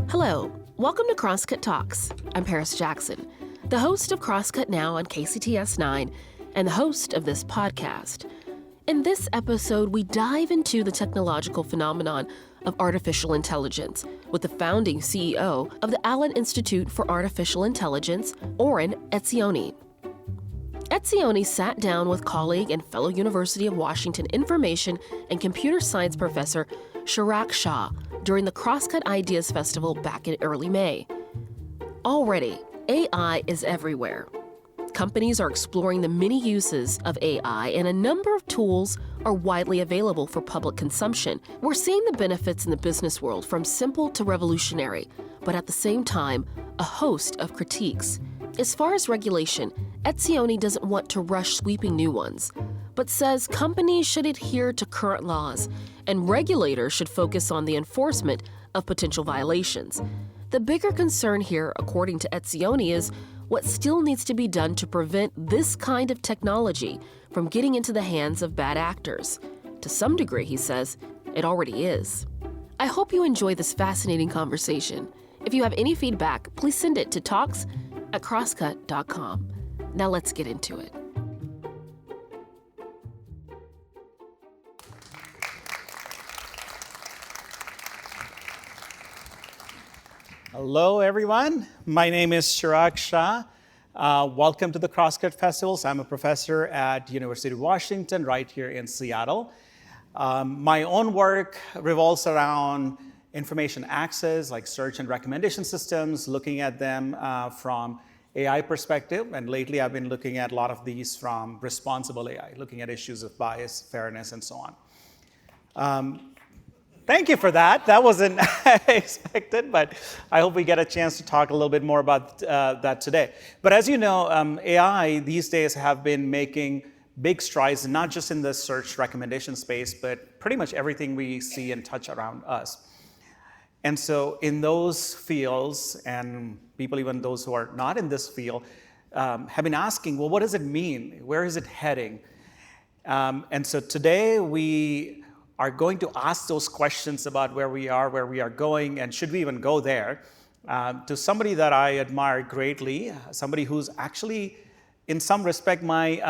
Hello, welcome to Crosscut Talks. I'm Paris Jackson, the host of Crosscut Now on KCTS 9 and the host of this podcast. In this episode, we dive into the technological phenomenon of artificial intelligence with the founding CEO of the Allen Institute for Artificial Intelligence, Oren Etzioni. Etzioni sat down with colleague and fellow University of Washington information and computer science professor Chirag Shah during the Crosscut Ideas Festival back in early May. Already, AI is everywhere. Companies are exploring the many uses of AI, and a number of tools are widely available for public consumption. We're seeing the benefits in the business world from simple to revolutionary, but at the same time, a host of critiques. As far as regulation, Etzioni doesn't want to rush sweeping new ones, but says companies should adhere to current laws, and regulators should focus on the enforcement of potential violations. The bigger concern here, according to Etzioni, is what still needs to be done to prevent this kind of technology from getting into the hands of bad actors. To some degree, he says, it already is. I hope you enjoy this fascinating conversation. If you have any feedback, please send it to talks@crosscut.com. Now let's get into it. Hello, everyone. My name is Chirag Shah. Welcome to the Crosscut Festivals. I'm a professor at University of Washington, right here in Seattle. My own work revolves around information access, like search and recommendation systems, looking at them from AI perspective. And lately, I've been looking at a lot of these from responsible AI, looking at issues of bias, fairness, and so on. Thank you for that. That wasn't expected, but I hope we get a chance to talk a little bit more about that today. But as you know, AI these days have been making big strides, not just in the search recommendation space, but pretty much everything we see and touch around us. And so in those fields, and people even those who are not in this field, have been asking, well, what does it mean? Where is it heading? And so today we are going to ask those questions about where we are going, and should we even go there, to somebody that I admire greatly, somebody who's actually, in some respect, my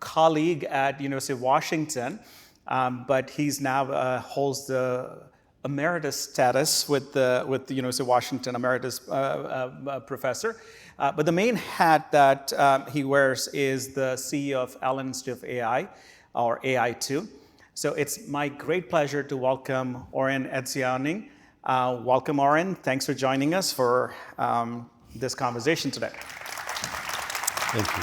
colleague at University of Washington, but he's now holds the emeritus status with the University of Washington, emeritus professor. But the main hat that he wears is the CEO of Allen Institute of AI, or AI2. So it's my great pleasure to welcome Oren Etzioni. Welcome, Oren. Thanks for joining us for this conversation today. Thank you.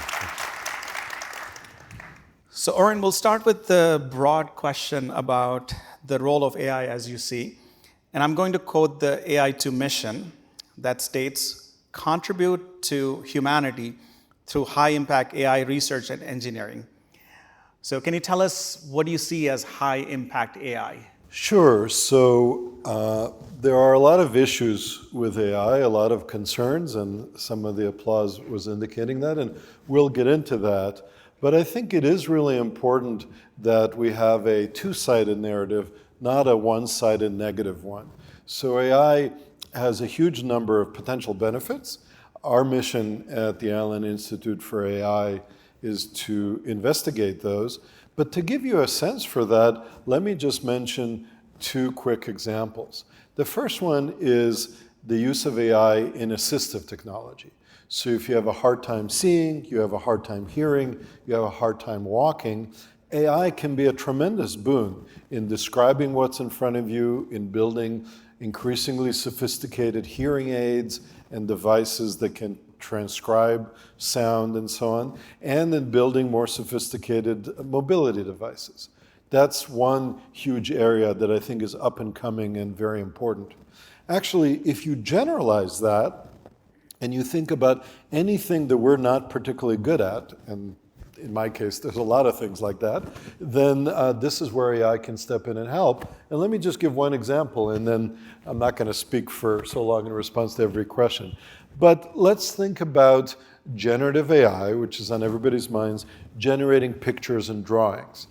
So, Oren, we'll start with the broad question about the role of AI as you see. And I'm going to quote the AI2 mission that states, contribute to humanity through high-impact AI research and engineering. So can you tell us, what do you see as high-impact AI? Sure. So there are a lot of issues with AI, a lot of concerns, and some of the applause was indicating that, and we'll get into that. But I think it is really important that we have a two-sided narrative, not a one-sided negative one. So AI has a huge number of potential benefits. Our mission at the Allen Institute for AI is to investigate those. But to give you a sense for that, let me just mention two quick examples. The first one is the use of AI in assistive technology. So if you have a hard time seeing, you have a hard time hearing, you have a hard time walking, AI can be a tremendous boon in describing what's in front of you, in building increasingly sophisticated hearing aids and devices that can transcribe sound and so on, and in building more sophisticated mobility devices. That's one huge area that I think is up and coming and very important. Actually, if you generalize that and you think about anything that we're not particularly good at, and in my case, there's a lot of things like that, then this is where AI can step in and help. And let me just give one example, and then I'm not going to speak for so long in response to every question. But let's think about generative AI, which is on everybody's minds, generating pictures and drawings.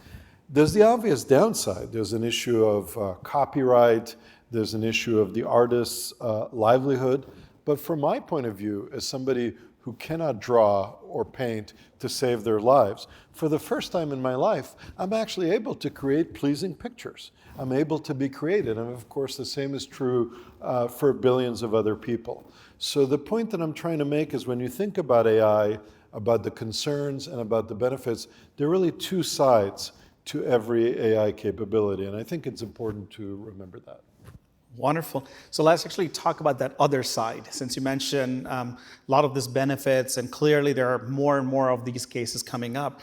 There's the obvious downside. There's an issue of copyright. There's an issue of the artist's livelihood. But from my point of view, as somebody who cannot draw or paint to save their lives, for the first time in my life, I'm actually able to create pleasing pictures. I'm able to be creative. And of course, the same is true for billions of other people. So the point that I'm trying to make is when you think about AI, about the concerns and about the benefits, there are really two sides to every AI capability. And I think it's important to remember that. Wonderful. So let's actually talk about that other side, since you mentioned a lot of these benefits, and clearly there are more and more of these cases coming up.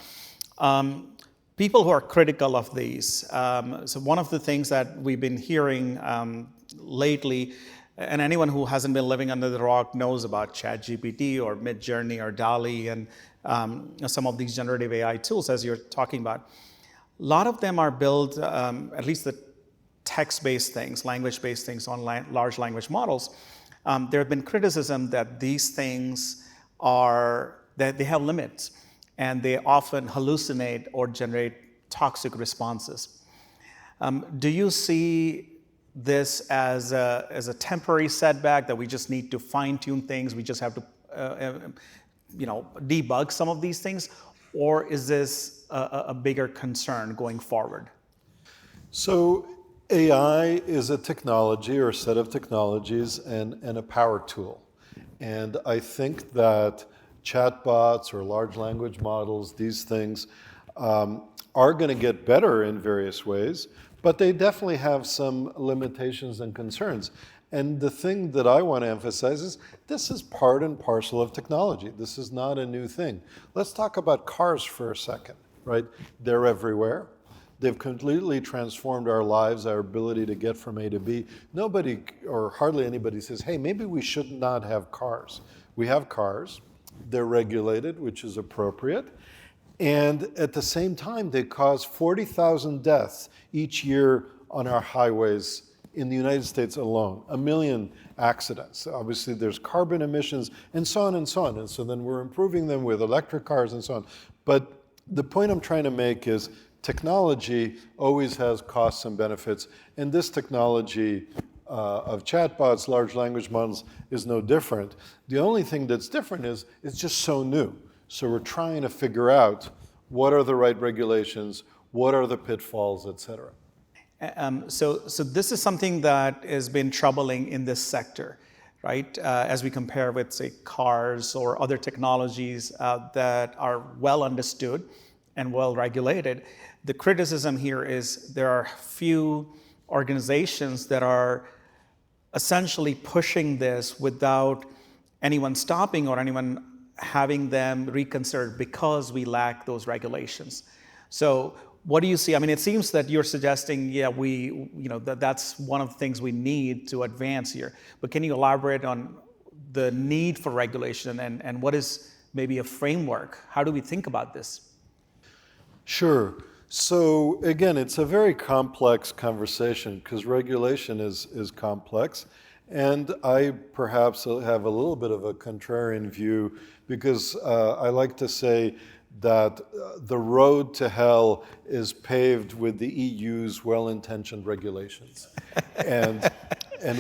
People who are critical of these, so one of the things that we've been hearing lately, and anyone who hasn't been living under the rock knows about ChatGPT or Midjourney or DALL-E and some of these generative AI tools, as you're talking about. A lot of them are built, at least the text-based things, language-based things on large language models. There have been criticism that these things that they have limits, and they often hallucinate or generate toxic responses. Do you see this as a temporary setback, that we just need to fine-tune things, we just have to debug some of these things, or is this a bigger concern going forward? So AI is a technology or a set of technologies and a power tool. And I think that chatbots or large language models, these things, are going to get better in various ways, but they definitely have some limitations and concerns. And the thing that I want to emphasize is this is part and parcel of technology. This is not a new thing. Let's talk about cars for a second, right? They're everywhere. They've completely transformed our lives, our ability to get from A to B. Nobody, or hardly anybody, says, hey, maybe we should not have cars. We have cars. They're regulated, which is appropriate. And at the same time, they cause 40,000 deaths each year on our highways in the United States alone, 1 million accidents. Obviously, there's carbon emissions and so on and so on. And so then we're improving them with electric cars and so on. But the point I'm trying to make is technology always has costs and benefits. And this technology of chatbots, large language models, is no different. The only thing that's different is it's just so new. So we're trying to figure out what are the right regulations, what are the pitfalls, et cetera. So this is something that has been troubling in this sector, right? As we compare with, say, cars or other technologies that are well understood and well regulated. The criticism here is there are few organizations that are essentially pushing this without anyone stopping or anyone having them reconsidered because we lack those regulations. So what do you see? I mean, it seems that you're suggesting, that's one of the things we need to advance here. But can you elaborate on the need for regulation and what is maybe a framework? How do we think about this? Sure. So again, it's a very complex conversation because regulation is complex. And I perhaps have a little bit of a contrarian view because I like to say that the road to hell is paved with the EU's well-intentioned regulations. And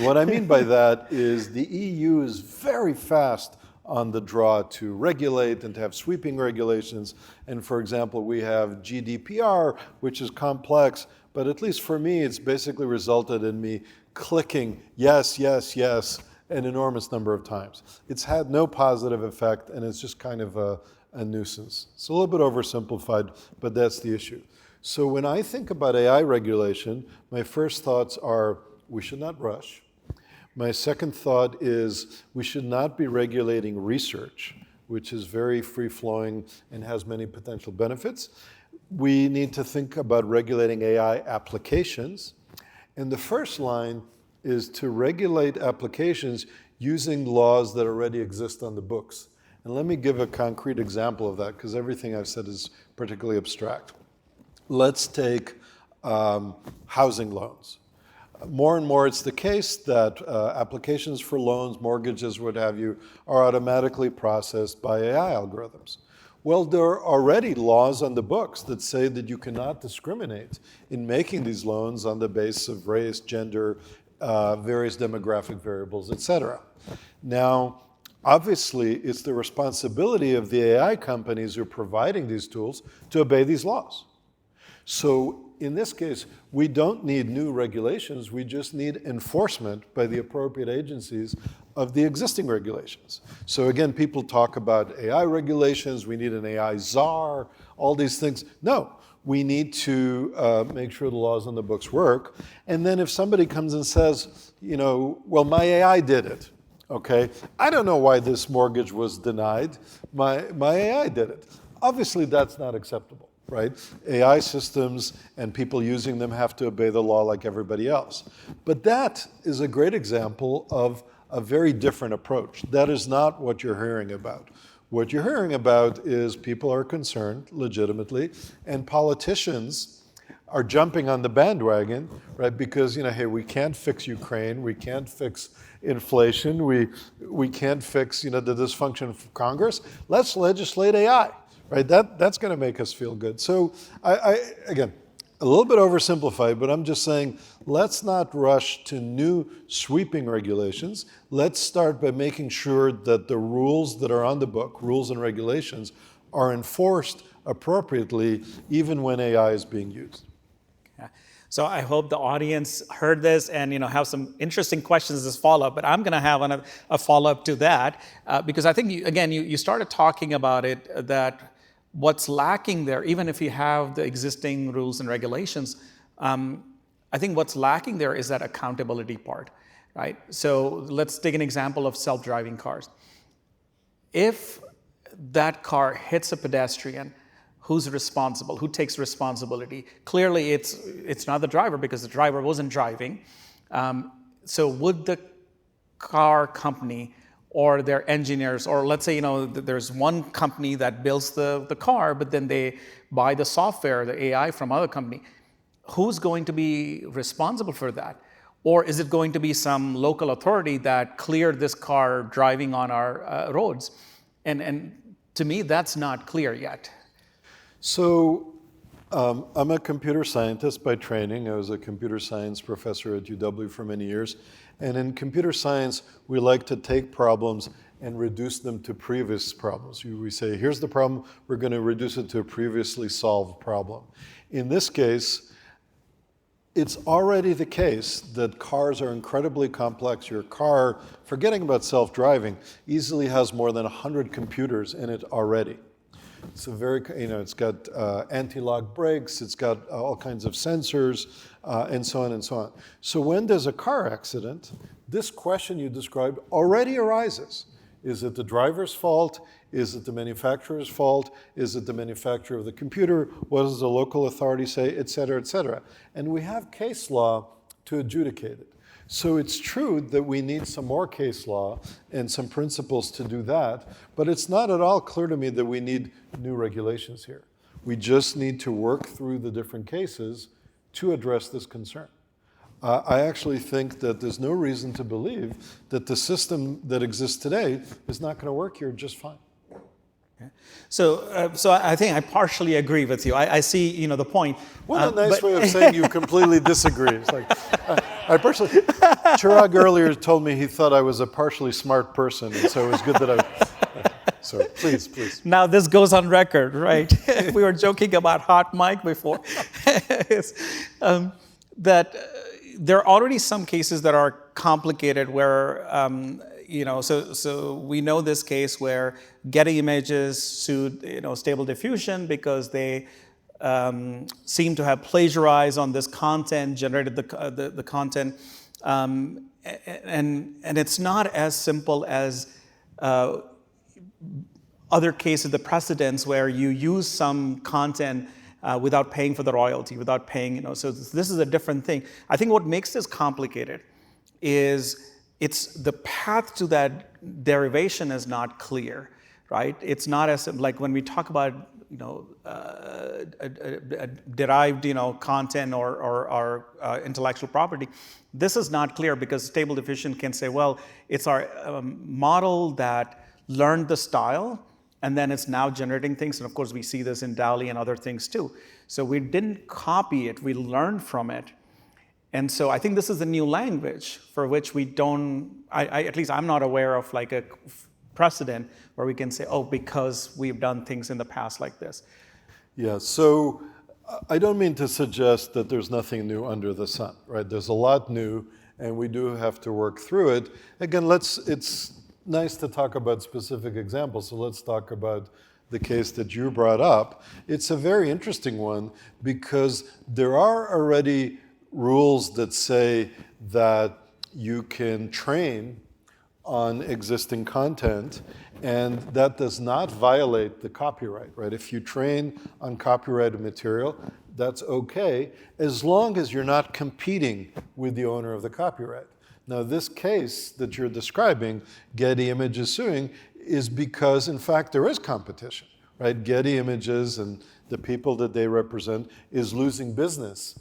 what I mean by that is the EU is very fast on the draw to regulate and to have sweeping regulations. And for example, we have GDPR, which is complex, but at least for me, it's basically resulted in me clicking yes, yes, yes, an enormous number of times. It's had no positive effect, and it's just kind of a nuisance. It's a little bit oversimplified, but that's the issue. So when I think about AI regulation, my first thoughts are we should not rush. My second thought is we should not be regulating research, which is very free-flowing and has many potential benefits. We need to think about regulating AI applications. And the first line is to regulate applications using laws that already exist on the books. And let me give a concrete example of that, because everything I've said is particularly abstract. Let's take housing loans. More and more it's the case that applications for loans, mortgages, what have you, are automatically processed by AI algorithms. Well, there are already laws on the books that say that you cannot discriminate in making these loans on the basis of race, gender, various demographic variables, et cetera. Now, obviously, it's the responsibility of the AI companies who are providing these tools to obey these laws. So in this case, we don't need new regulations, we just need enforcement by the appropriate agencies of the existing regulations. So again, people talk about AI regulations, we need an AI czar, all these things. No, we need to make sure the laws on the books work. And then if somebody comes and says, well, my AI did it, okay? I don't know why this mortgage was denied, my AI did it. Obviously, that's not acceptable. Right? AI systems and people using them have to obey the law like everybody else. But that is a great example of a very different approach. That is not what you're hearing about. What you're hearing about is people are concerned legitimately, and politicians are jumping on the bandwagon, right? Because, hey, we can't fix Ukraine, we can't fix inflation, we can't fix, the dysfunction of Congress. Let's legislate AI. Right, that's going to make us feel good. So again, a little bit oversimplified, but I'm just saying, let's not rush to new sweeping regulations. Let's start by making sure that the rules that are on the book, rules and regulations, are enforced appropriately, even when AI is being used. Yeah. So I hope the audience heard this and have some interesting questions as follow-up, but I'm going to have a follow-up to that because I think, you started talking about it, that what's lacking there, even if you have the existing rules and regulations, I think what's lacking there is that accountability part, right? So let's take an example of self-driving cars. If that car hits a pedestrian, who's responsible? Who takes responsibility? Clearly, it's not the driver because the driver wasn't driving. So would the car company or their engineers, or let's say, there's one company that builds the car, but then they buy the software, the AI from other company. Who's going to be responsible for that? Or is it going to be some local authority that cleared this car driving on our roads? And to me, that's not clear yet. So I'm a computer scientist by training. I was a computer science professor at UW for many years. And in computer science, we like to take problems and reduce them to previous problems. We say, here's the problem, we're going to reduce it to a previously solved problem. In this case, it's already the case that cars are incredibly complex. Your car, forgetting about self-driving, easily has more than 100 computers in it already. It's a very, it's got anti-lock brakes, it's got all kinds of sensors, and so on and so on. So when there's a car accident, this question you described already arises. Is it the driver's fault? Is it the manufacturer's fault? Is it the manufacturer of the computer? What does the local authority say, et cetera, et cetera? And we have case law to adjudicate it. So it's true that we need some more case law and some principles to do that, but it's not at all clear to me that we need new regulations here. We just need to work through the different cases to address this concern. I actually think that there's no reason to believe that the system that exists today is not going to work here just fine. So I think I partially agree with you. I see, the point. What a nice way of saying you completely disagree. It's like, I personally, Chirag earlier told me he thought I was a partially smart person, and so it was good that so please. Now this goes on record, right? We were joking about hot mic before. That there are already some cases that are complicated where, so we know this case where Getty Images sued, Stable Diffusion because they seem to have plagiarized on this content, generated the content, and it's not as simple as other cases, the precedents where you use some content without paying for the royalty, without paying, so this is a different thing. I think what makes this complicated is it's the path to that derivation is not clear, right? It's not as like when we talk about derived content or intellectual property. This is not clear because Stable Diffusion can say, well, it's our model that learned the style and then it's now generating things. And of course, we see this in DALL-E and other things too. So we didn't copy it, we learned from it. And so I think this is a new language for which we don't, at least I'm not aware of like a precedent where we can say, oh, because we've done things in the past like this. Yeah, so I don't mean to suggest that there's nothing new under the sun, right? There's a lot new, and we do have to work through it. Again, it's nice to talk about specific examples, so let's talk about the case that you brought up. It's a very interesting one because there are already rules that say that you can train on existing content, and that does not violate the copyright, right? If you train on copyrighted material, that's okay, as long as you're not competing with the owner of the copyright. Now, this case that you're describing, Getty Images suing, is because, in fact, there is competition, right? Getty Images and the people that they represent is losing business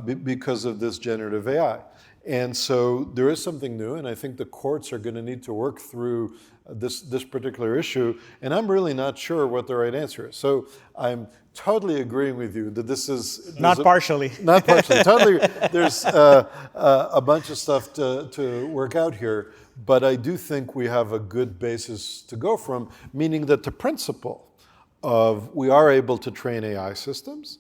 because of this generative AI. And so there is something new, and I think the courts are going to need to work through this particular issue, and I'm really not sure what the right answer is. So I'm totally agreeing with you that this is... Not partially. Not partially, totally. There's a bunch of stuff to work out here, but I do think we have a good basis to go from, meaning that the principle of we are able to train AI systems,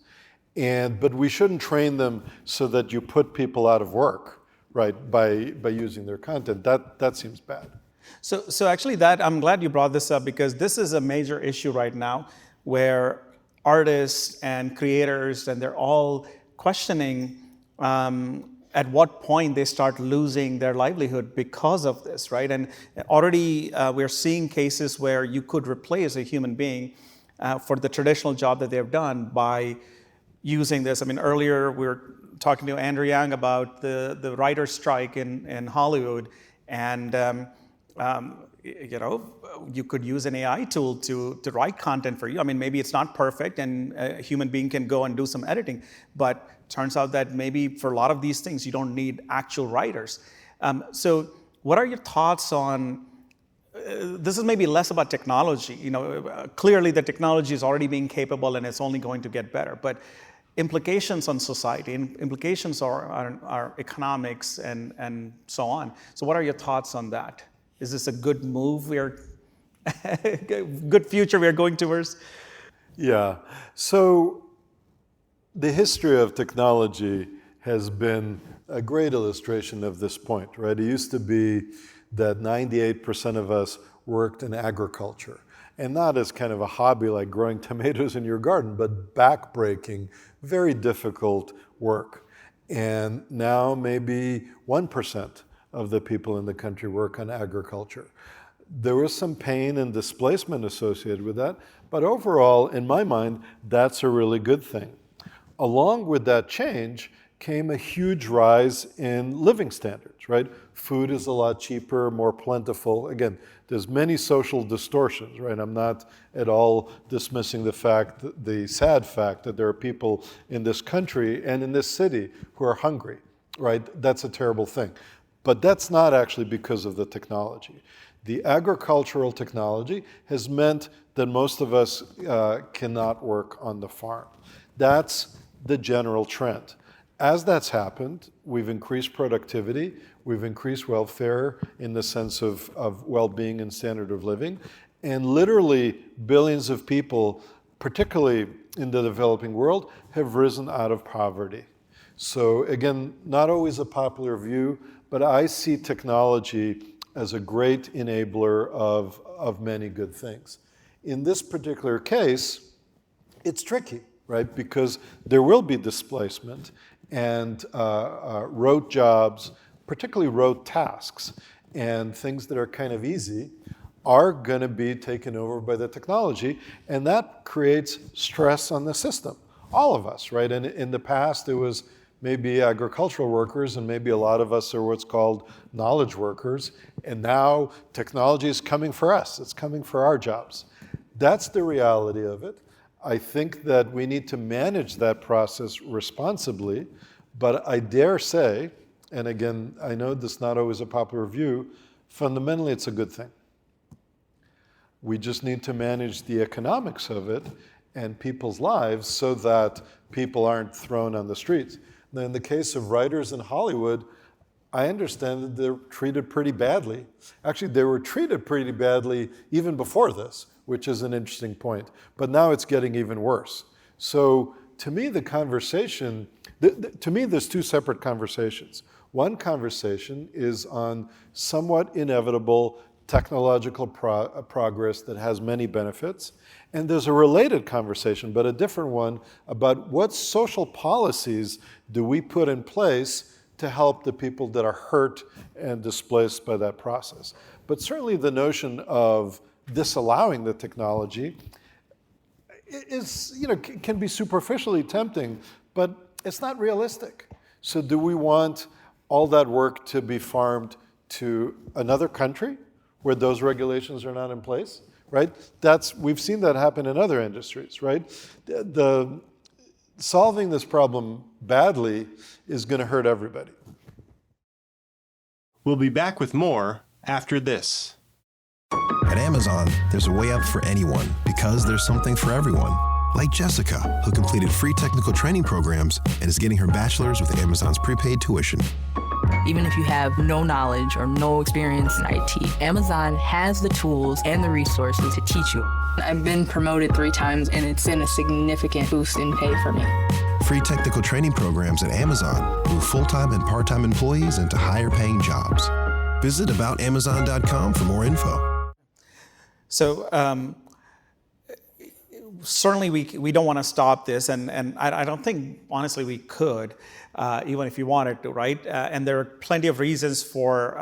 but we shouldn't train them so that you put people out of work, right, by using their content. That seems bad. So actually I'm glad you brought this up because this is a major issue right now where artists and creators, and they're all questioning at what point they start losing their livelihood because of this, right? And already we're seeing cases where you could replace a human being for the traditional job that they've done by using this. I mean, earlier we were talking to Andrew Yang about the writer's strike in Hollywood, and you could use an AI tool to write content for you. I mean, maybe it's not perfect, and a human being can go and do some editing, but turns out that maybe for a lot of these things, you don't need actual writers. So what are your thoughts on, this is maybe less about technology. Clearly the technology is already being capable and it's only going to get better, but implications on society, and implications on our economics and so on. So what are your thoughts on that? Is this a good move? Good future we are going towards? Yeah. So the history of technology has been a great illustration of this point, right? It used to be that 98% of us worked in agriculture, and not as kind of a hobby like growing tomatoes in your garden, but backbreaking, very difficult work. And now maybe 1% of the people in the country work on agriculture. There was some pain and displacement associated with that, but overall, in my mind, that's a really good thing. Along with that change came a huge rise in living standards, right? Food is a lot cheaper, more plentiful. Again, there's many social distortions, right? I'm not at all dismissing the sad fact that there are people in this country and in this city who are hungry, right? That's a terrible thing. But that's not actually because of the technology. The agricultural technology has meant that most of us cannot work on the farm. That's the general trend. As that's happened, we've increased productivity, we've increased welfare in the sense of well-being and standard of living, and literally billions of people, particularly in the developing world, have risen out of poverty. So again, not always a popular view, but I see technology as a great enabler of many good things. In this particular case, it's tricky, right? Because there will be displacement, and rote jobs, particularly rote tasks, and things that are kind of easy are going to be taken over by the technology, and that creates stress on the system. All of us, right? And in the past, it was maybe agricultural workers, and maybe a lot of us are what's called knowledge workers. And now technology is coming for us. It's coming for our jobs. That's the reality of it. I think that we need to manage that process responsibly, but I dare say, and again, I know this is not always a popular view, fundamentally it's a good thing. We just need to manage the economics of it and people's lives so that people aren't thrown on the streets. Now, in the case of writers in Hollywood, I understand that they're treated pretty badly. Actually, they were treated pretty badly even before this, which is an interesting point. But now it's getting even worse. So to me, the conversation, to me, there's two separate conversations. One conversation is on somewhat inevitable technological progress that has many benefits. And there's a related conversation, but a different one, about what social policies do we put in place to help the people that are hurt and displaced by that process. But certainly the notion of disallowing the technology is, can be superficially tempting, but it's not realistic. So do we want all that work to be farmed to another country where those regulations are not in place, right? We've seen that happen in other industries, right? Solving this problem badly is going to hurt everybody. We'll be back with more after this. At Amazon, there's a way up for anyone because there's something for everyone. Like Jessica, who completed free technical training programs and is getting her bachelor's with Amazon's prepaid tuition. Even if you have no knowledge or no experience in IT, Amazon has the tools and the resources to teach you. I've been promoted 3 times, and it's been a significant boost in pay for me. Free technical training programs at Amazon move full-time and part-time employees into higher-paying jobs. Visit aboutamazon.com for more info. So certainly we don't want to stop this, and I don't think, honestly, we could, even if you wanted to, right? And there are plenty of reasons for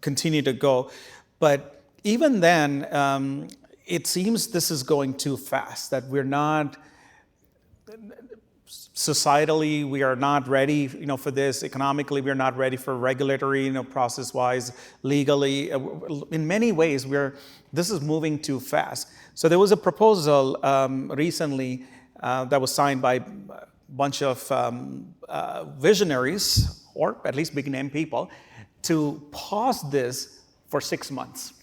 continue to go. But even then, it seems this is going too fast, that we're not, societally, we are not ready, for this. Economically, we're not ready for regulatory, process-wise, legally. In many ways, this is moving too fast. So there was a proposal recently that was signed by a bunch of visionaries, or at least big-name people, to pause this for 6 months.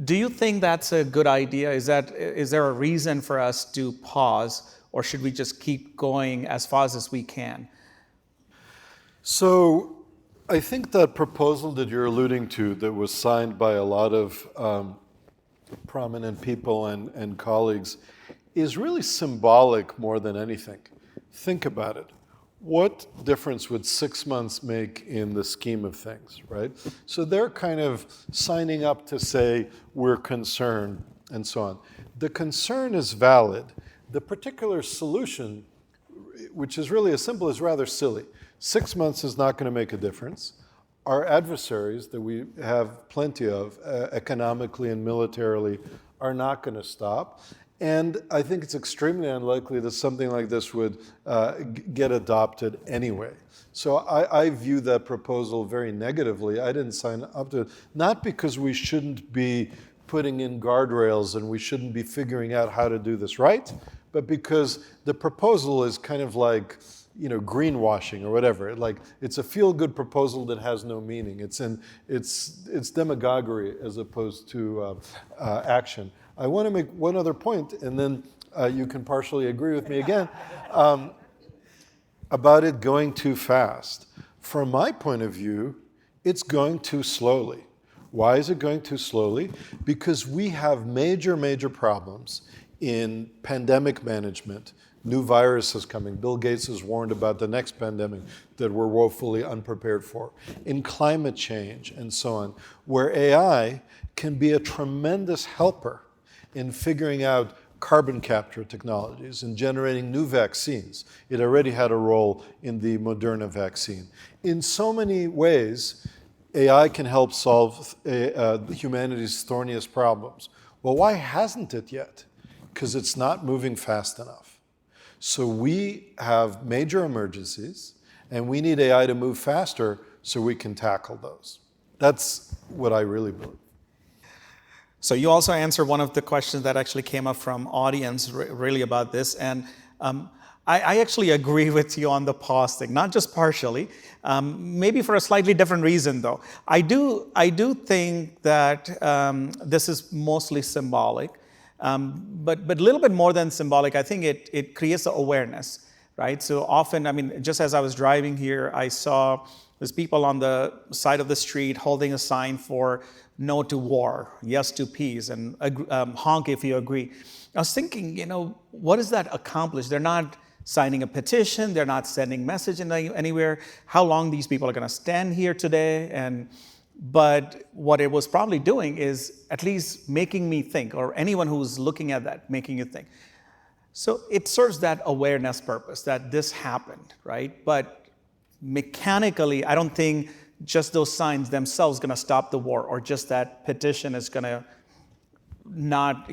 Do you think that's a good idea? Is there a reason for us to pause, or should we just keep going as fast as we can? So I think that proposal that you're alluding to, that was signed by a lot of prominent people and colleagues, is really symbolic more than anything. Think about it. What difference would 6 months make in the scheme of things, right? So they're kind of signing up to say, we're concerned, and so on. The concern is valid. The particular solution, which is really as simple as rather silly. 6 months is not going to make a difference. Our adversaries, that we have plenty of, economically and militarily, are not going to stop. And I think it's extremely unlikely that something like this would get adopted anyway. So I view that proposal very negatively. I didn't sign up to it, not because we shouldn't be putting in guardrails and we shouldn't be figuring out how to do this right, but because the proposal is kind of like, greenwashing or whatever. It's a feel-good proposal that has no meaning. It's demagoguery as opposed to action. I want to make one other point, and then you can partially agree with me again, about it going too fast. From my point of view, it's going too slowly. Why is it going too slowly? Because we have major, major problems in pandemic management. New viruses coming. Bill Gates has warned about the next pandemic that we're woefully unprepared for. In climate change and so on, where AI can be a tremendous helper in figuring out carbon capture technologies and generating new vaccines. It already had a role in the Moderna vaccine. In so many ways, AI can help solve humanity's thorniest problems. Well, why hasn't it yet? Because it's not moving fast enough. So we have major emergencies And we need AI to move faster so we can tackle those. That's what I really believe. So you also answered one of the questions that actually came up from audience really about this. And I actually agree with you on the pause thing, not just partially, maybe for a slightly different reason though. I do think that this is mostly symbolic, but a little bit more than symbolic. I think it creates awareness, right? So often, I mean, just as I was driving here, I saw there's people on the side of the street holding a sign for no to war, yes to peace, and honk if you agree. I was thinking, what does that accomplish? They're not signing a petition, they're not sending message anywhere. How long these people are going to stand here today? But what it was probably doing is at least making me think, or anyone who's looking at that, making you think. So it serves that awareness purpose that this happened, right? But mechanically, I don't think just those signs themselves going to stop the war, or just that petition is going to not,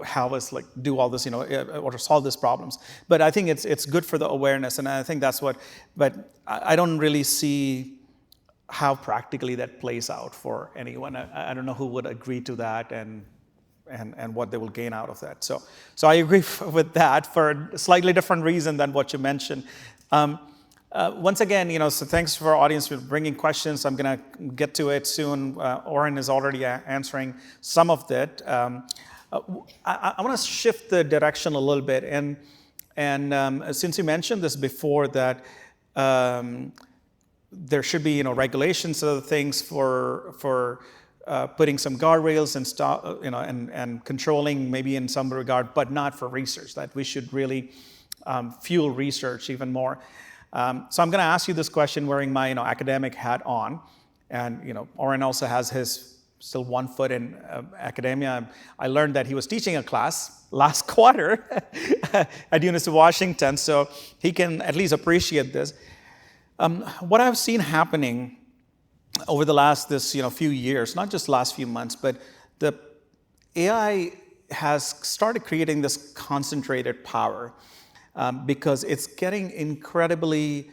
have us like do all this, or solve these problems. But I think it's good for the awareness, and I think that's what. But I don't really see how practically that plays out for anyone. I don't know who would agree to that, and what they will gain out of that. So I agree with that for a slightly different reason than what you mentioned. Once again, so thanks for our audience for bringing questions. I'm going to get to it soon. Oren is already answering some of that. I want to shift the direction a little bit. And since you mentioned this before, that there should be, regulations of things for putting some guardrails and and controlling maybe in some regard, but not for research, that we should really fuel research even more. So I'm going to ask you this question wearing my academic hat on, and Oren also has his still 1 foot in academia. I learned that he was teaching a class last quarter at University of Washington, so he can at least appreciate this. What I've seen happening over the last few years, not just last few months, but the AI has started creating this concentrated power. Because it's getting incredibly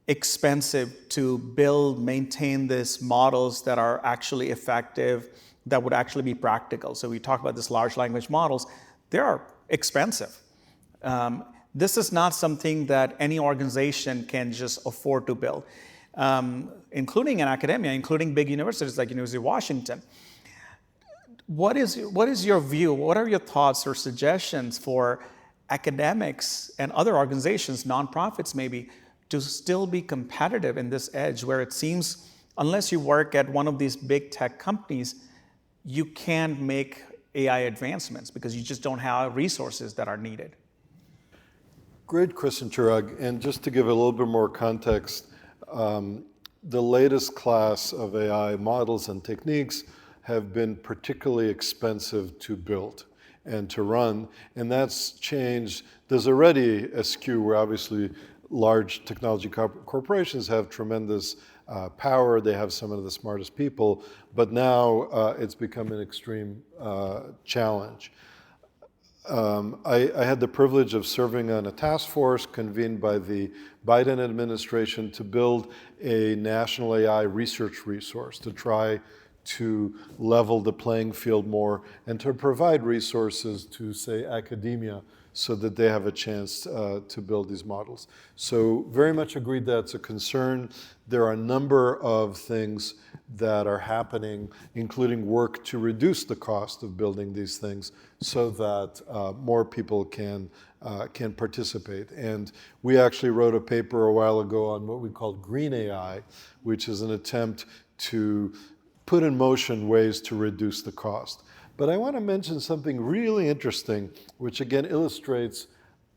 expensive to build, maintain these models that are actually effective, that would actually be practical. So we talk about these large language models, they are expensive. This is not something that any organization can just afford to build, including in academia, including big universities like University of Washington. What is your view? What are your thoughts or suggestions for academics and other organizations, nonprofits maybe, to still be competitive in this edge where it seems unless you work at one of these big tech companies, you can't make AI advancements because you just don't have resources that are needed? Great question, Chirag. And just to give a little bit more context, the latest class of AI models and techniques have been particularly expensive to build and to run, and that's changed. There's already a skew where obviously large technology corporations have tremendous power, they have some of the smartest people, but now it's become an extreme challenge. I had the privilege of serving on a task force convened by the Biden administration to build a national AI research resource to try to level the playing field more and to provide resources to, say, academia so that they have a chance to build these models. So very much agreed that's a concern. There are a number of things that are happening, including work to reduce the cost of building these things so that more people can participate. And we actually wrote a paper a while ago on what we called green AI, which is an attempt to put in motion ways to reduce the cost. But I want to mention something really interesting, which again illustrates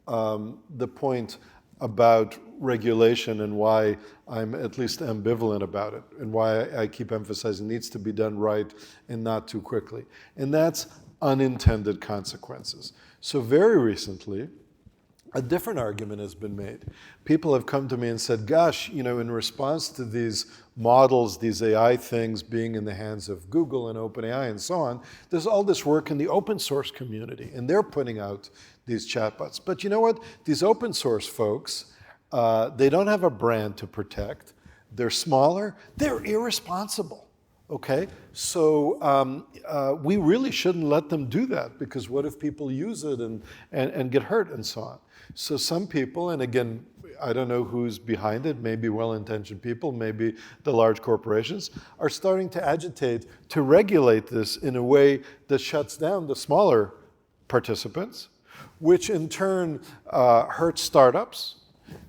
the point about regulation and why I'm at least ambivalent about it, and why I keep emphasizing it needs to be done right and not too quickly. And that's unintended consequences. So very recently, a different argument has been made. People have come to me and said, gosh, in response to these models, these AI things being in the hands of Google and OpenAI and so on, there's all this work in the open source community, and they're putting out these chatbots. But you know what? These open source folks They don't have a brand to protect. They're smaller. They're irresponsible. Okay? So we really shouldn't let them do that, because what if people use it and get hurt and so on? So some people, and again, I don't know who's behind it, maybe well-intentioned people, maybe the large corporations, are starting to agitate to regulate this in a way that shuts down the smaller participants, which in turn hurts startups,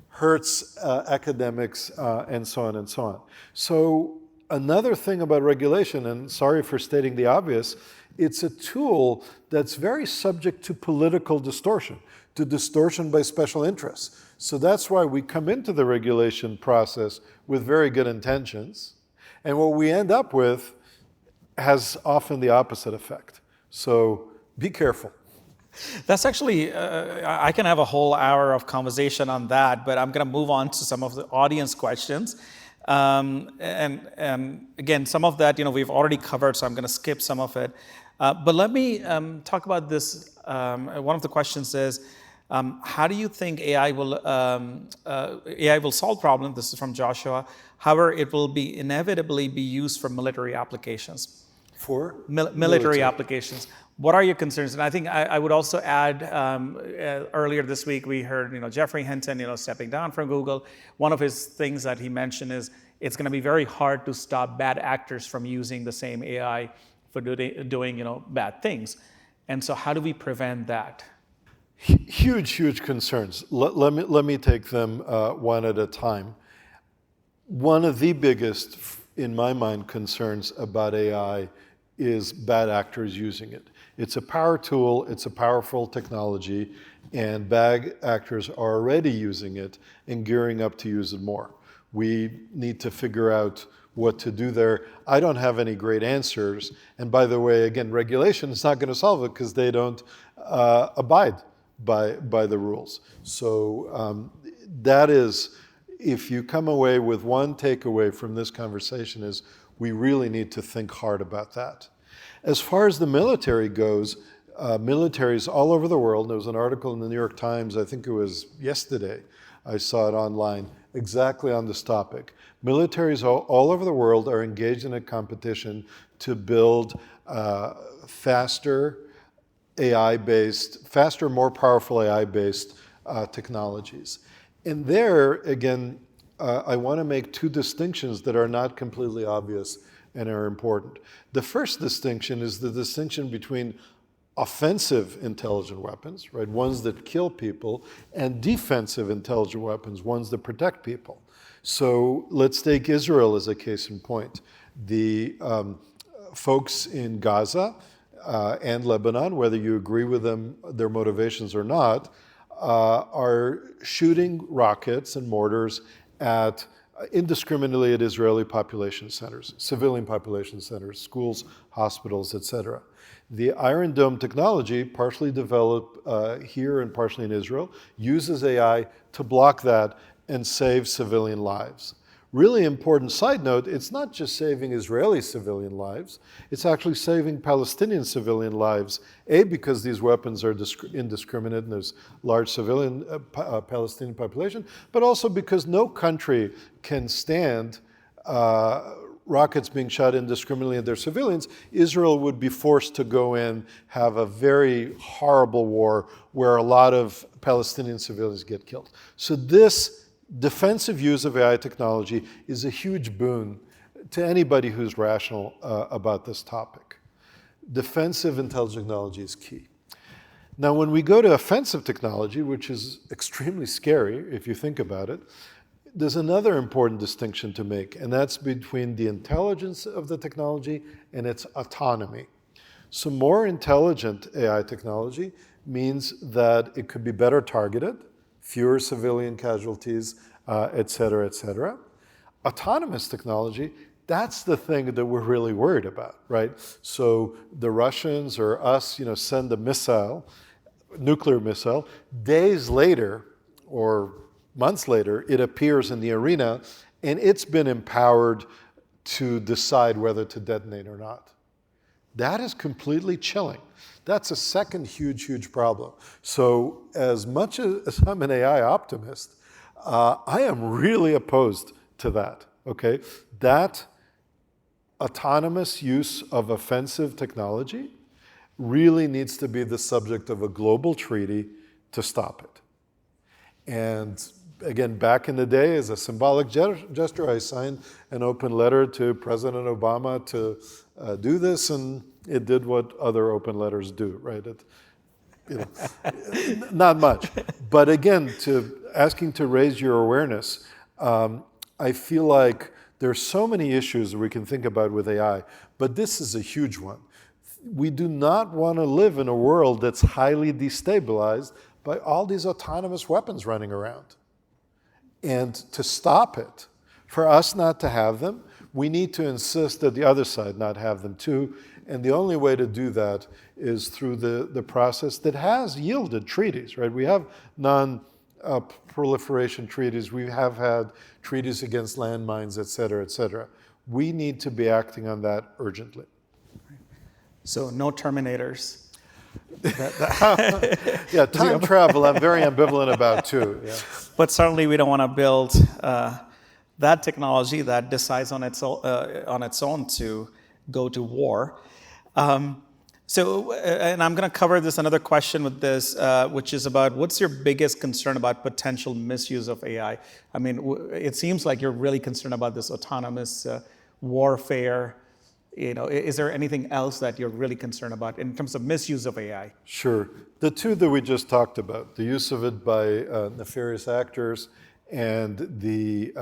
hurts academics, and so on and so on. So another thing about regulation, and sorry for stating the obvious, it's a tool that's very subject to political distortion, to distortion by special interests. So that's why we come into the regulation process with very good intentions, and what we end up with has often the opposite effect. So be careful. That's actually, I can have a whole hour of conversation on that, but I'm going to move on to some of the audience questions. And again, some of that, we've already covered, so I'm going to skip some of it. But let me talk about this. One of the questions is, how do you think AI will solve problems? This is from Joshua. However, it will inevitably be used for military applications. For? Military applications. What are your concerns? And I think I would also add, earlier this week, we heard, Jeffrey Hinton, stepping down from Google. One of his things that he mentioned is it's going to be very hard to stop bad actors from using the same AI for doing bad things. And so how do we prevent that? Huge concerns. Let me take them one at a time. One of the biggest, in my mind, concerns about AI is bad actors using it. It's a power tool, it's a powerful technology, and bad actors are already using it and gearing up to use it more. We need to figure out what to do there. I don't have any great answers. And by the way, again, regulation is not going to solve it because they don't abide by the rules. So that is, if you come away with one takeaway from this conversation, is we really need to think hard about that. As far as the military goes, militaries all over the world, there was an article in the New York Times, I think it was yesterday, I saw it online, exactly on this topic. Militaries all over the world are engaged in a competition to build faster, more powerful AI-based technologies. And there, again, I want to make two distinctions that are not completely obvious and are important. The first distinction is the distinction between offensive intelligent weapons, right, ones that kill people, and defensive intelligent weapons, ones that protect people. So let's take Israel as a case in point. The folks in Gaza and Lebanon, whether you agree with them, their motivations or not, are shooting rockets and mortars indiscriminately at Israeli population centers, civilian population centers, schools, hospitals, etc. The Iron Dome technology, partially developed here and partially in Israel, uses AI to block that and save civilian lives. Really important side note, it's not just saving Israeli civilian lives, it's actually saving Palestinian civilian lives, because these weapons are indiscriminate and there's large civilian Palestinian population, but also because no country can stand rockets being shot indiscriminately at their civilians. Israel would be forced to go in, have a very horrible war where a lot of Palestinian civilians get killed. So this defensive use of AI technology is a huge boon to anybody who's rational about this topic. Defensive intelligent technology is key. Now, when we go to offensive technology, which is extremely scary if you think about it, there's another important distinction to make, and that's between the intelligence of the technology and its autonomy. So more intelligent AI technology means that it could be better targeted, fewer civilian casualties, et cetera, et cetera. Autonomous technology, that's the thing that we're really worried about, right? So the Russians or us, send a missile, nuclear missile, days later or months later, it appears in the arena and it's been empowered to decide whether to detonate or not. That is completely chilling. That's a second huge problem. So as much as I'm an AI optimist, I am really opposed to that, okay? That autonomous use of offensive technology really needs to be the subject of a global treaty to stop it. And again, back in the day, as a symbolic gesture, I signed an open letter to President Obama to do this, and it did what other open letters do, right? Not much. But again, asking to raise your awareness, I feel like there's so many issues we can think about with AI, but this is a huge one. We do not want to live in a world that's highly destabilized by all these autonomous weapons running around. And to stop it, for us not to have them, we need to insist that the other side not have them too. And the only way to do that is through the process that has yielded treaties, right? We have non-proliferation treaties. We have had treaties against landmines, et cetera, et cetera. We need to be acting on that urgently. So no Terminators. Yeah, time travel I'm very ambivalent about too. Yeah. But certainly we don't want to build that technology that decides on its own to go to war. And I'm going to cover another question with this, which is about what's your biggest concern about potential misuse of AI? I mean, it seems like you're really concerned about this autonomous warfare. Is there anything else that you're really concerned about in terms of misuse of AI? Sure. The two that we just talked about, the use of it by nefarious actors and the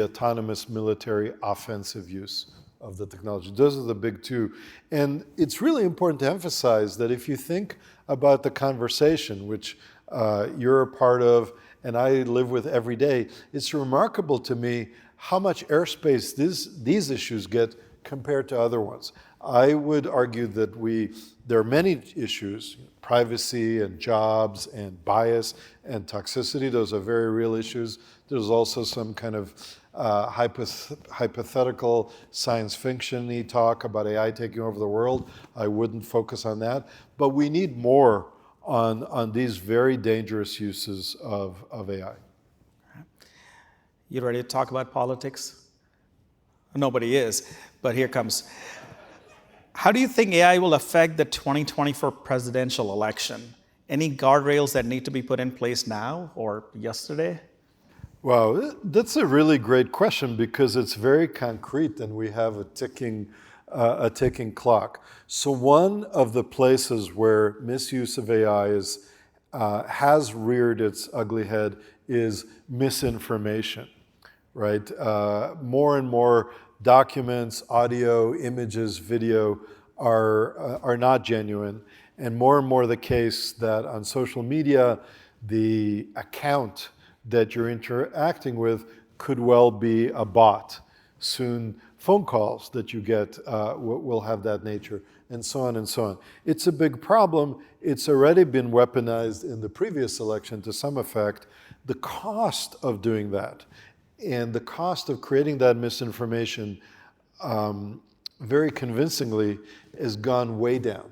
autonomous military offensive use of the technology. Those are the big two. And it's really important to emphasize that if you think about the conversation, which you're a part of and I live with every day, it's remarkable to me how much airspace these issues get compared to other ones. I would argue that there are many issues, privacy and jobs and bias and toxicity. Those are very real issues. There's also some kind of hypothetical science fiction-y talk about AI taking over the world. I wouldn't focus on that. But we need more on these very dangerous uses of AI. You ready to talk about politics? Nobody is, but here comes. How do you think AI will affect the 2024 presidential election? Any guardrails that need to be put in place now or yesterday? Wow, that's a really great question because it's very concrete and we have a ticking clock. So one of the places where misuse of AI has reared its ugly head is misinformation, right? More and more documents, audio, images, video are not genuine, and more the case that on social media, the account that you're interacting with could well be a bot. Soon, phone calls that you get will have that nature, and so on and so on. It's a big problem. It's already been weaponized in the previous election to some effect. The cost of doing that and the cost of creating that misinformation very convincingly has gone way down,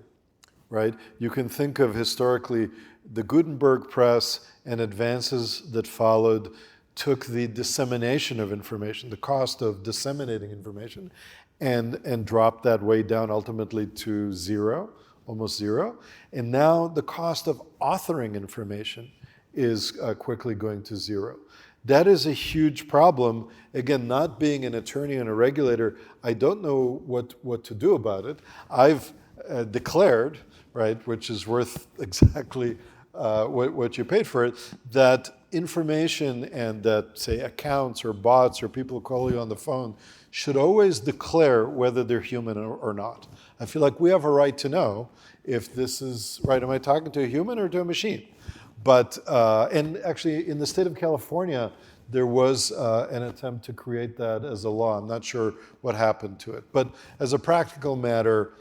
right? You can think of historically the Gutenberg press and advances that followed took the dissemination of information, the cost of disseminating information, and dropped that way down ultimately to zero, almost zero. And now the cost of authoring information is quickly going to zero. That is a huge problem. Again, not being an attorney and a regulator, I don't know what to do about it. I've declared, right, which is worth exactly what you paid for it, that information and that, say, accounts or bots or people call you on the phone should always declare whether they're human or not. I feel like we have a right to know if this is, right, am I talking to a human or to a machine? But, and actually in the state of California, there was an attempt to create that as a law. I'm not sure what happened to it. But as a practical matter,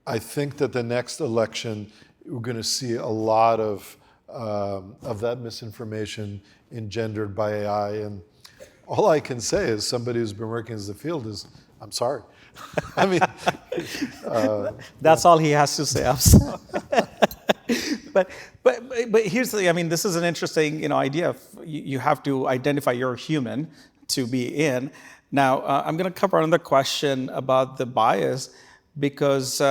I think that the next election, we're going to see a lot of that misinformation engendered by AI. And all I can say as somebody who's been working in the field is, I'm sorry. I mean, that's all he has to say. I'm sorry. but here's the, I mean, this is an interesting, idea. You have to identify you're human to be in. Now, I'm going to cover another question about the bias, because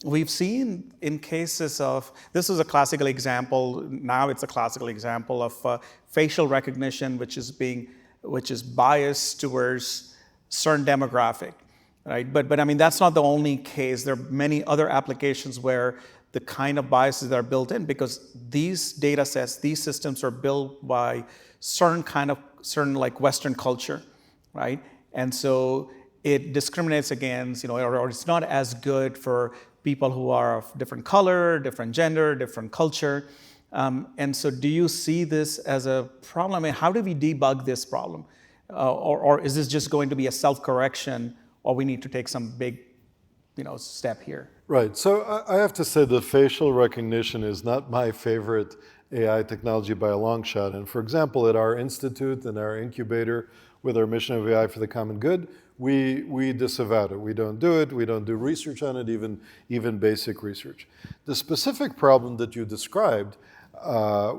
we've seen in cases of, this is a classical example, now it's a classical example of facial recognition, which is biased towards certain demographic, right? But I mean, that's not the only case. There are many other applications where the kind of biases that are built in, because these data sets, these systems are built by certain like Western culture, right? And so it discriminates against, or it's not as good for people who are of different color, different gender, different culture. And so do you see this as a problem? I mean, how do we debug this problem? Or is this just going to be a self-correction, or we need to take some big, step here? Right. So I have to say that facial recognition is not my favorite AI technology by a long shot. And for example, at our institute and our incubator with our mission of AI for the common good, we disavowed it. We don't do it. We don't do research on it, even basic research. The specific problem that you described,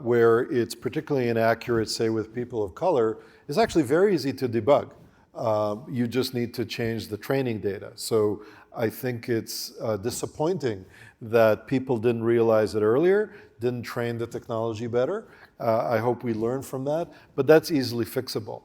where it's particularly inaccurate, say with people of color, is actually very easy to debug. You just need to change the training data. So I think it's disappointing that people didn't realize it earlier, didn't train the technology better. I hope we learn from that, but that's easily fixable.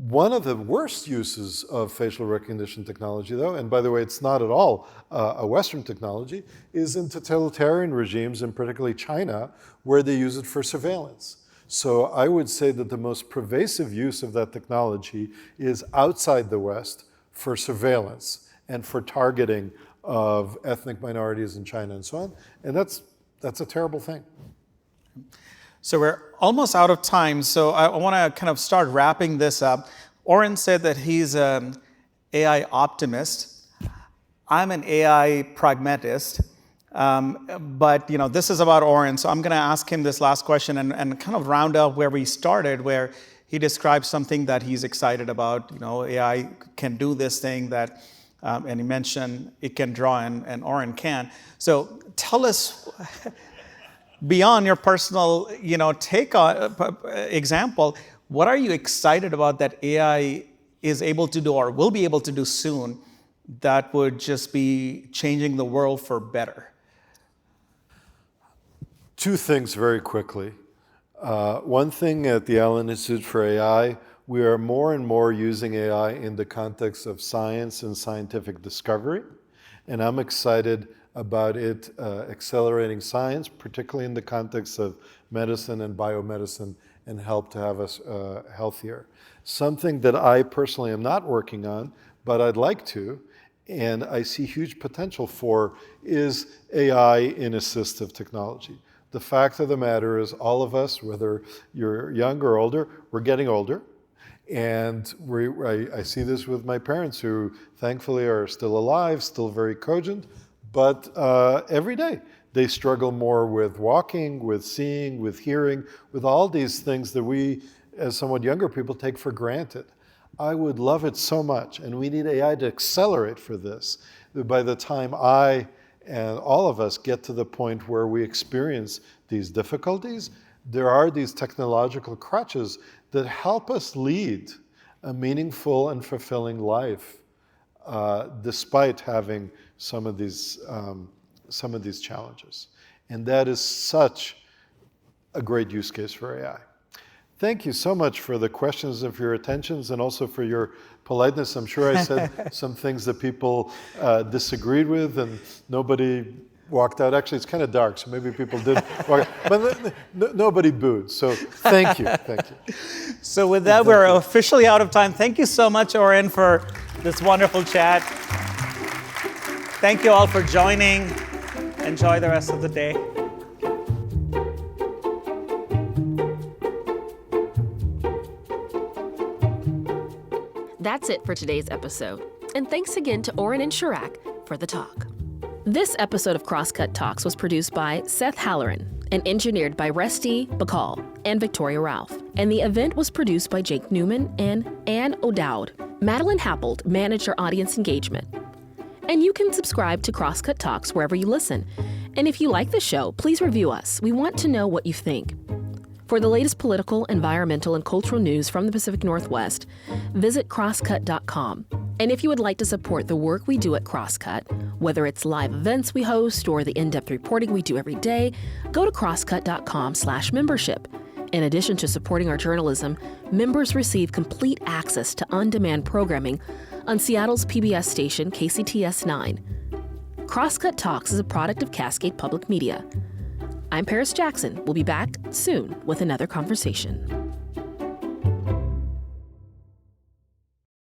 One of the worst uses of facial recognition technology, though, and by the way, it's not at all a Western technology, is in totalitarian regimes, and particularly China, where they use it for surveillance. So I would say that the most pervasive use of that technology is outside the West for surveillance and for targeting of ethnic minorities in China and so on. And that's a terrible thing. So we're almost out of time, so I want to kind of start wrapping this up. Oren said that he's an AI optimist. I'm an AI pragmatist, but this is about Oren, so I'm going to ask him this last question and kind of round up where we started, where he described something that he's excited about. AI can do this thing that, and he mentioned it can draw, and Oren can. So tell us, beyond your personal, take on example, what are you excited about that AI is able to do or will be able to do soon that would just be changing the world for better? Two things very quickly. One thing at the Allen Institute for AI, we are more and more using AI in the context of science and scientific discovery, and I'm excited about it accelerating science, particularly in the context of medicine and biomedicine, and help to have us healthier. Something that I personally am not working on, but I'd like to, and I see huge potential for, is AI in assistive technology. The fact of the matter is, all of us, whether you're young or older, we're getting older. And I see this with my parents, who thankfully are still alive, still very cogent, but every day they struggle more with walking, with seeing, with hearing, with all these things that we, as somewhat younger people, take for granted. I would love it so much, and we need AI to accelerate for this, that by the time I and all of us get to the point where we experience these difficulties, there are these technological crutches that help us lead a meaningful and fulfilling life, despite having some of these challenges. And that is such a great use case for AI. Thank you so much for the questions and for your attentions, and also for your politeness. I'm sure I said some things that people disagreed with, and nobody walked out. Actually, it's kind of dark, so maybe people did walk out. But nobody booed, so thank you. So with that, we're officially out of time. Thank you so much, Oren, for this wonderful chat. Thank you all for joining. Enjoy the rest of the day. That's it for today's episode. And thanks again to Oren and Chirag for the talk. This episode of Crosscut Talks was produced by Seth Halloran and engineered by Rusty Bacall and Victoria Ralph. And the event was produced by Jake Newman and Ann O'Dowd. Madeline Happold managed our audience engagement. And you can subscribe to Crosscut Talks wherever you listen. And if you like the show, please review us. We want to know what you think. For the latest political, environmental, and cultural news from the Pacific Northwest, visit crosscut.com. And if you would like to support the work we do at Crosscut, whether it's live events we host or the in-depth reporting we do every day, go to crosscut.com/membership. In addition to supporting our journalism, members receive complete access to on-demand programming on Seattle's PBS station, KCTS 9. Crosscut Talks is a product of Cascade Public Media. I'm Paris Jackson. We'll be back soon with another conversation.